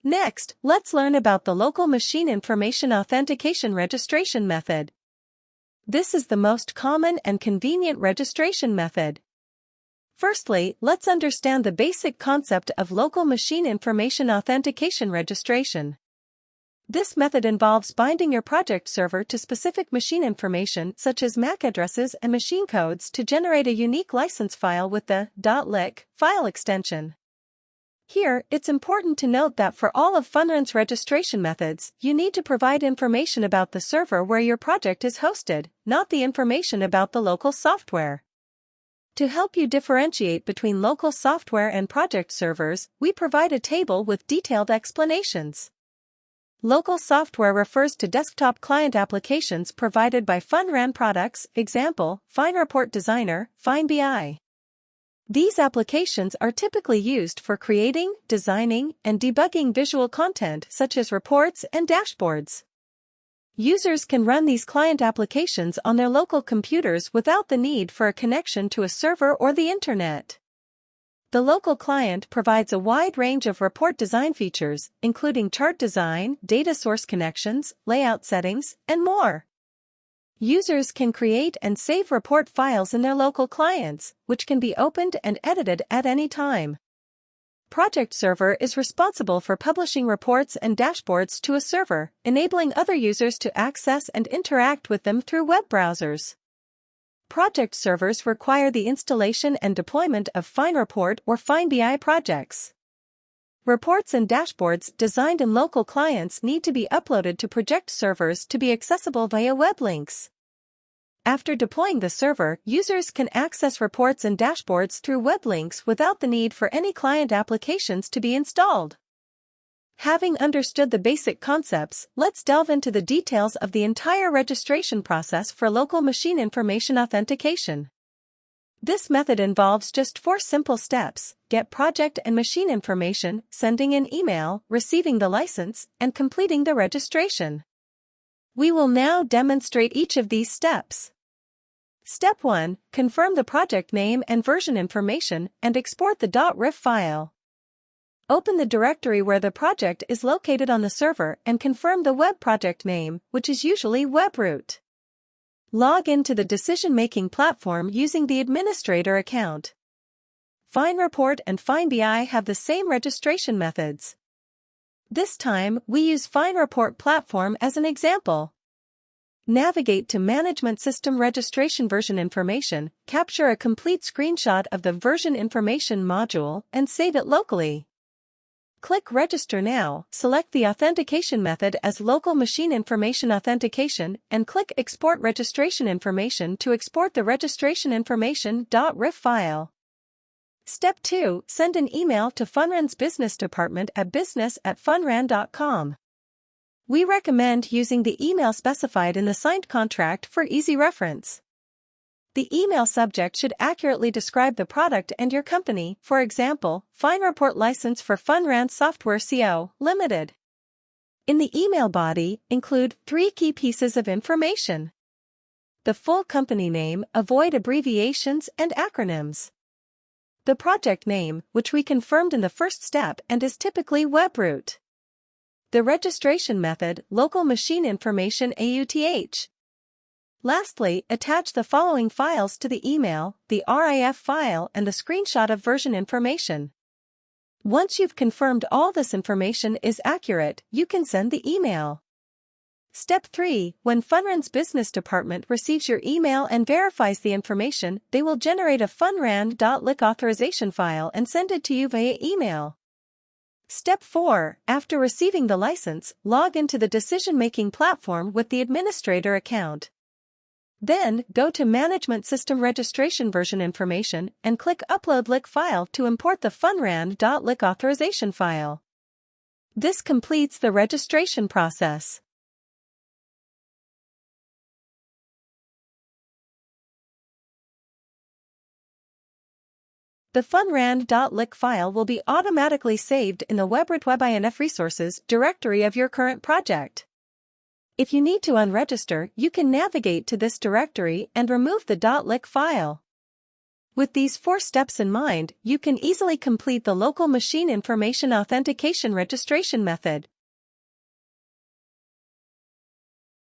Next, let's learn about the local machine information authentication registration method. This is the most common and convenient registration method. Firstly, let's understand the basic concept of local machine information authentication registration. This method involves binding your project server to specific machine information such as MAC addresses and machine codes to generate a unique license file with the .lic file extension. Here, it's important to note that for all of Funrun's registration methods, you need to provide information about the server where your project is hosted, not the information about the local software. To help you differentiate between local software and project servers, we provide a table with detailed explanations. Local software refers to desktop client applications provided by Funrun products, example, FineReport Designer, FineBI. These applications are typically used for creating, designing, and debugging visual content such as reports and dashboards. Users can run these client applications on their local computers without the need for a connection to a server or the internet. The local client provides a wide range of report design features, including chart design, data source connections, layout settings, and more. Users can create and save report files in their local clients, which can be opened and edited at any time. Project Server is responsible for publishing reports and dashboards to a server, enabling other users to access and interact with them through web browsers. Project servers require the installation and deployment of FineReport or FineBI projects. Reports and dashboards designed in local clients need to be uploaded to project servers to be accessible via web links. After deploying the server, users can access reports and dashboards through web links without the need for any client applications to be installed. Having understood the basic concepts, let's delve into the details of the entire registration process for local machine information authentication. This method involves just 4 simple steps: get project and machine information, sending an email, receiving the license, and completing the registration. We will now demonstrate each of these steps. Step 1. Confirm the project name and version information and export the .rif file. Open the directory where the project is located on the server and confirm the web project name, which is usually webroot. Log into the decision-making platform using the administrator account. FineReport and FineBI have the same registration methods. This time, we use FineReport platform as an example. Navigate to Management System Registration Version Information, capture a complete screenshot of the version information module, and save it locally. Click Register Now, select the authentication method as Local Machine Information Authentication, and click Export Registration Information to export the registration information .rif file. Step 2. Send an email to Funrun's business department at business@funrun.com. We recommend using the email specified in the signed contract for easy reference. The email subject should accurately describe the product and your company, for example, FineReport license for Funrun Software Co., Limited. In the email body, include 3 key pieces of information. The full company name, avoid abbreviations and acronyms. The project name, which we confirmed in the first step and is typically webroot. The registration method, local machine information AUTH. Lastly, attach the following files to the email, the RIF file and the screenshot of version information. Once you've confirmed all this information is accurate, you can send the email. Step 3. When Funrun's business department receives your email and verifies the information, they will generate a funrun.lic authorization file and send it to you via email. Step 4. After receiving the license, log into the decision-making platform with the administrator account. Then, go to Management System Registration Version Information and click Upload LIC file to import the funrun.lic authorization file. This completes the registration process. The funrun.lic file will be automatically saved in the webroot webinf resources directory of your current project. If you need to unregister, you can navigate to this directory and remove the .lic file. With these 4 steps in mind, you can easily complete the local machine information authentication registration method.